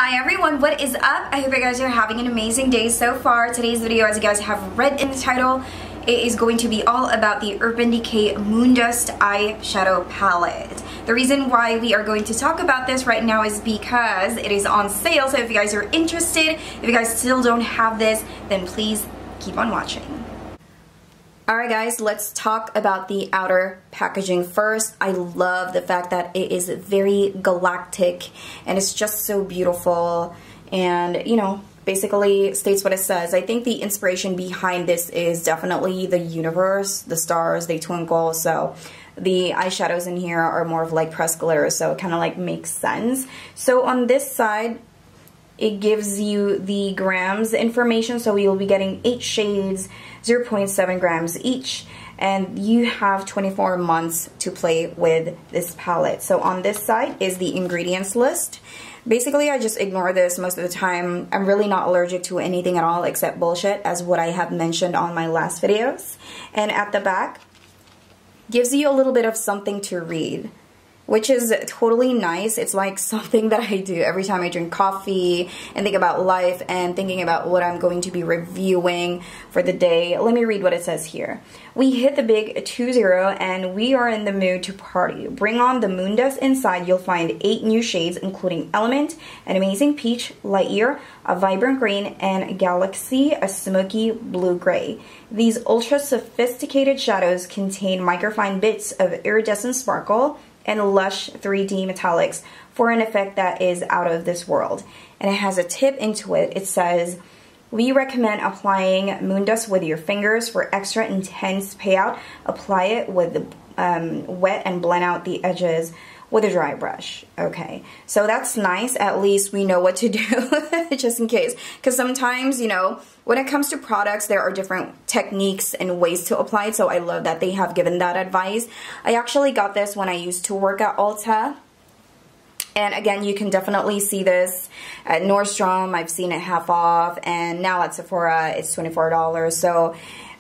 Hi everyone, what is up? I hope you guys are having an amazing day so far. Today's video, as you guys have read in the title, it is going to be all about the Urban Decay Moondust eyeshadow palette. The reason why we are going to talk about this right now is because it is on sale, so if you guys are interested, if you guys still don't have this, then please keep on watching. Alright guys, let's talk about the outer packaging first. I love the fact that it is very galactic and it's just so beautiful and, you know, basically states what it says. I think the inspiration behind this is definitely the universe, the stars, they twinkle, so the eyeshadows in here are more of like pressed glitter, so it kind of like makes sense. So on this side, it gives you the grams information, so you'll be getting 8 shades, 0.7 grams each, and you have 24 months to play with this palette. So on this side is the ingredients list. Basically, I just ignore this most of the time. I'm really not allergic to anything at all except bullshit, as what I have mentioned on my last videos. And at the back, gives you a little bit of something to read, which is totally nice. It's like something that I do every time I drink coffee and think about life and thinking about what I'm going to be reviewing for the day. Let me read what it says here. We hit the big 2-0 and we are in the mood to party. Bring on the moondust. Inside you'll find 8 new shades including Element, an amazing peach, light year, a vibrant green, and Galaxy, a smoky blue-gray. These ultra sophisticated shadows contain microfine bits of iridescent sparkle and lush 3D metallics for an effect that is out of this world. And it has a tip into it. It says, we recommend applying moondust with your fingers for extra intense payout. Apply it with wet and blend out the edges with a dry brush. Okay, so that's nice. At least we know what to do just in case. Because sometimes, you know, when it comes to products, there are different techniques and ways to apply it. So I love that they have given that advice. I actually got this when I used to work at Ulta. And again, you can definitely see this at Nordstrom. I've seen it half off. And now at Sephora, it's $24. So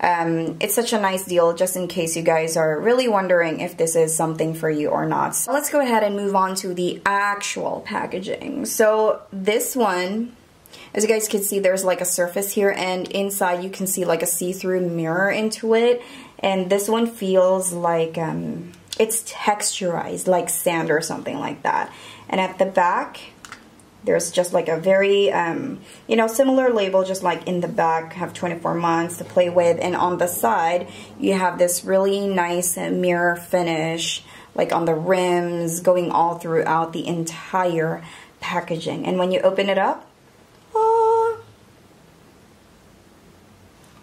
it's such a nice deal just in case you guys are really wondering if this is something for you or not. So let's go ahead and move on to the actual packaging. So this one, as you guys can see, there's like a surface here, and inside you can see like a see-through mirror into it. And this one feels like it's texturized like sand or something like that. And at the back, there's just like a very, you know, similar label, just like in the back, have 24 months to play with. And on the side, you have this really nice mirror finish, like on the rims, going all throughout the entire packaging. And when you open it up,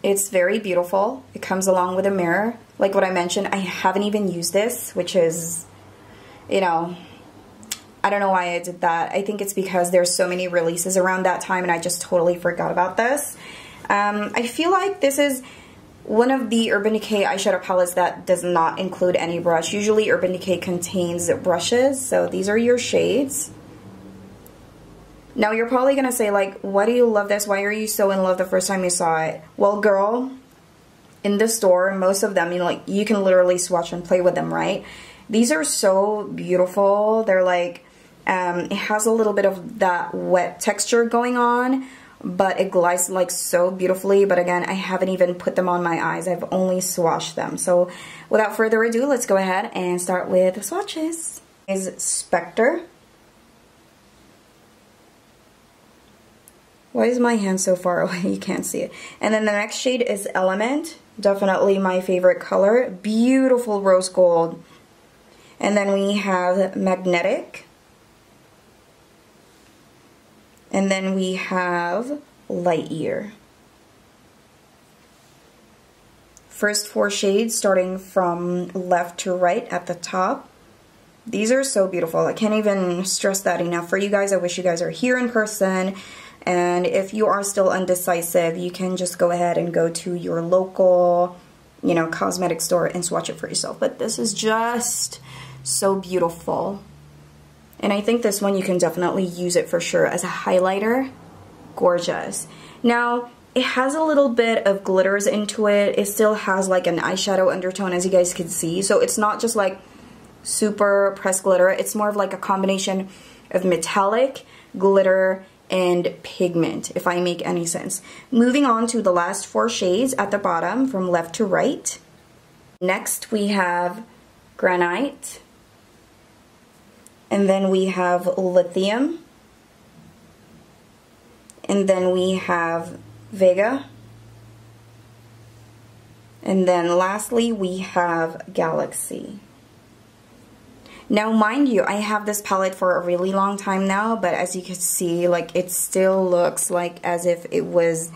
it's very beautiful. It comes along with a mirror. Like what I mentioned, I haven't even used this, which is, you know, I don't know why I did that. I think it's because there's so many releases around that time and I just totally forgot about this. I feel like this is one of the Urban Decay eyeshadow palettes that does not include any brush. Usually Urban Decay contains brushes, so these are your shades. Now you're probably gonna say like, why do you love this? Why are you so in love the first time you saw it? Well girl, in the store, most of them, you know, like you can literally swatch and play with them, right? These are so beautiful. They're like, it has a little bit of that wet texture going on, but it glides like so beautifully. But again, I haven't even put them on my eyes. I've only swatched them. So without further ado, let's go ahead and start with the swatches. Is Spectre. Why is my hand so far away? You can't see it. And then the next shade is Element. Definitely my favorite color. Beautiful rose gold. And then we have Magnetic. And then we have Light Year. First 4 shades starting from left to right at the top. These are so beautiful. I can't even stress that enough for you guys. I wish you guys are here in person. And if you are still undecisive, you can just go ahead and go to your local, you know, cosmetic store and swatch it for yourself. But this is just so beautiful. And I think this one you can definitely use it for sure as a highlighter. Gorgeous. Now, it has a little bit of glitters into it. It still has like an eyeshadow undertone, as you guys can see. So it's not just like super pressed glitter. It's more of like a combination of metallic, glitter and pigment, if I make any sense. Moving on to the last 4 shades at the bottom from left to right. Next we have Granite, and then we have Lithium, and then we have Vega, and then lastly we have Galaxy. Now mind you, I have this palette for a really long time now, but as you can see, like, it still looks like as if it was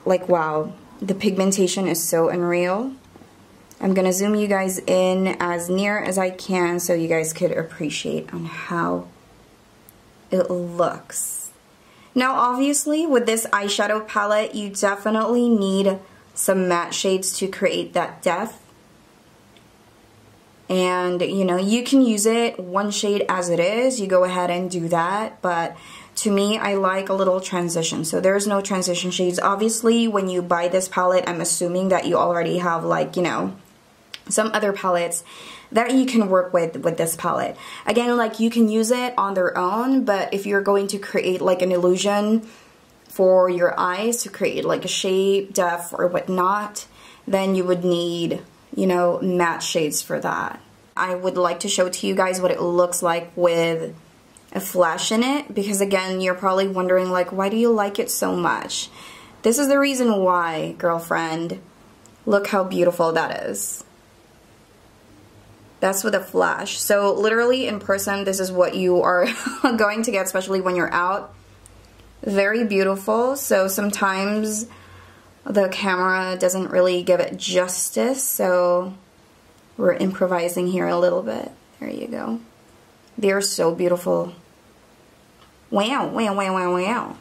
like, wow, the pigmentation is so unreal. I'm gonna zoom you guys in as near as I can so you guys could appreciate on how it looks. Now obviously with this eyeshadow palette, you definitely need some matte shades to create that depth. And you know, you can use it one shade as it is, you go ahead and do that, but to me, I like a little transition. So there's no transition shades. Obviously, when you buy this palette, I'm assuming that you already have, like, you know, some other palettes that you can work with this palette. Again, like, you can use it on their own, but if you're going to create like an illusion for your eyes to create like a shape, depth, or whatnot, then you would need, you know, matte shades for that. I would like to show to you guys what it looks like with a flash in it, because again, you're probably wondering, like, why do you like it so much? This is the reason why, girlfriend. Look how beautiful that is. That's with a flash. So literally in person, this is what you are going to get, especially when you're out. Very beautiful. So sometimes the camera doesn't really give it justice, so we're improvising here a little bit. There you go. They're so beautiful. Wow, wow, wow, wow, wow.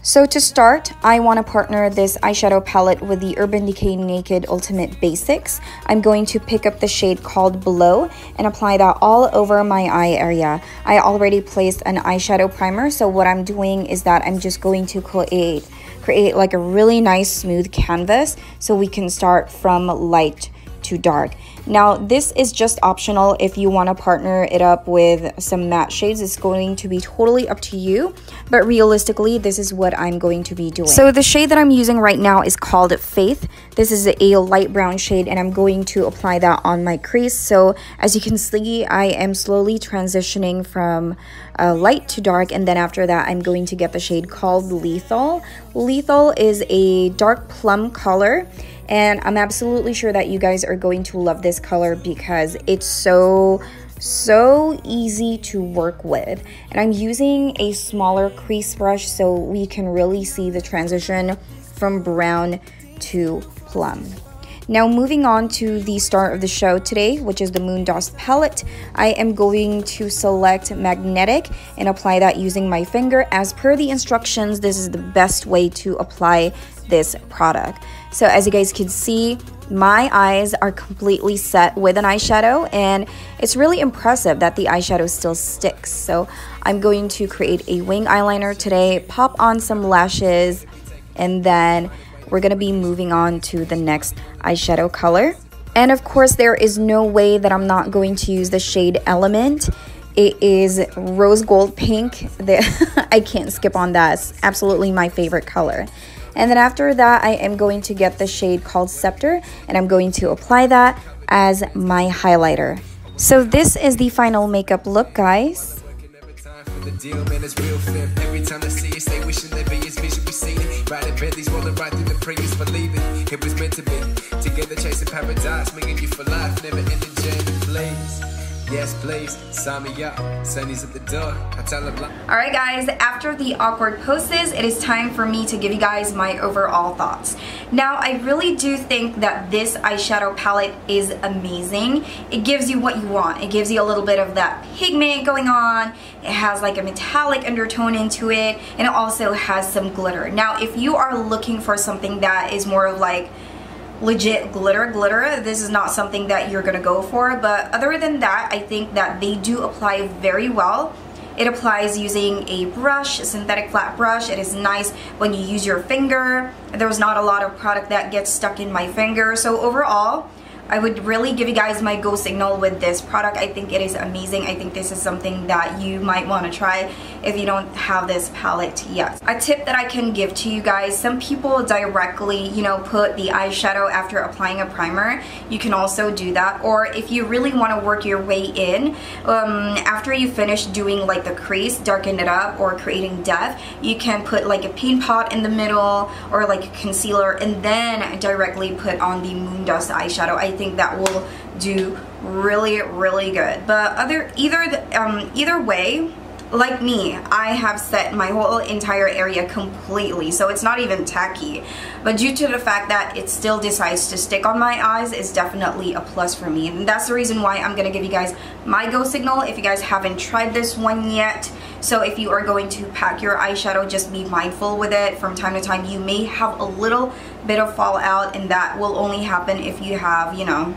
So to start, I want to partner this eyeshadow palette with the Urban Decay Naked Ultimate Basics. I'm going to pick up the shade called Below and apply that all over my eye area. I already placed an eyeshadow primer, so what I'm doing is that I'm just going to create like a really nice smooth canvas so we can start from light to dark. Now this is just optional. If you want to partner it up with some matte shades, it's going to be totally up to you, but realistically this is what I'm going to be doing. So the shade that I'm using right now is called Faith. This is a light brown shade and I'm going to apply that on my crease. So as you can see, I am slowly transitioning from light to dark, and then after that I'm going to get the shade called Lethal. Lethal is a dark plum color, and I'm absolutely sure that you guys are going to love this color because it's so easy to work with. And I'm using a smaller crease brush so we can really see the transition from brown to plum. Now moving on to the start of the show today, which is the Moondust palette, I am going to select Magnetic and apply that using my finger. As per the instructions, this is the best way to apply this product. So as you guys can see, my eyes are completely set with an eyeshadow, and it's really impressive that the eyeshadow still sticks. So I'm going to create a wing eyeliner today, pop on some lashes, and then we're going to be moving on to the next eyeshadow color. And of course, there is no way that I'm not going to use the shade Element. It is rose gold pink. I can't skip on that. It's absolutely my favorite color. And then after that, I am going to get the shade called Scepter, and I'm going to apply that as my highlighter. So this is the final makeup look, guys. The deal, man, it's real fam. Every time I see you, say we should live it, it's vision we seen it. Riding Bentleys, rolling right through the praise, believing it was meant to be. Together chasing paradise, making you for life, never ending journey, please. Yes, please, sign me up. Sunny's at the door. I tell them. Alright guys, after the awkward poses, it is time for me to give you guys my overall thoughts. Now, I really do think that this eyeshadow palette is amazing. It gives you what you want. It gives you a little bit of that pigment going on. It has like a metallic undertone into it, and it also has some glitter. Now, if you are looking for something that is more of like legit glitter, this is not something that you're gonna go for, but other than that, I think that they do apply very well. It applies using a brush, a synthetic flat brush. It is nice when you use your finger. There's not a lot of product that gets stuck in my finger, so overall I would really give you guys my go signal with this product. I think it is amazing. I think this is something that you might want to try if you don't have this palette yet. A tip that I can give to you guys, some people directly, you know, put the eyeshadow after applying a primer. You can also do that, or if you really want to work your way in, after you finish doing like the crease, darken it up, or creating depth, you can put like a paint pot in the middle or like a concealer and then directly put on the moondust eyeshadow. I think that will do really good. But either way, like me, I have set my whole entire area completely, so it's not even tacky. But due to the fact that it still decides to stick on my eyes, is definitely a plus for me. And that's the reason why I'm gonna give you guys my go signal if you guys haven't tried this one yet. So if you are going to pack your eyeshadow, just be mindful with it. From time to time, you may have a little bit of fallout, and that will only happen if you have, you know,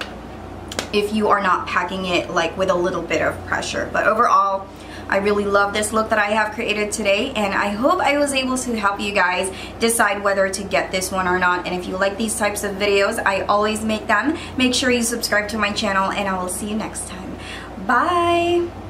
if you are not packing it like with a little bit of pressure. But overall, I really love this look that I have created today, and I hope I was able to help you guys decide whether to get this one or not. And if you like these types of videos, I always make them. Make sure you subscribe to my channel, and I will see you next time. Bye!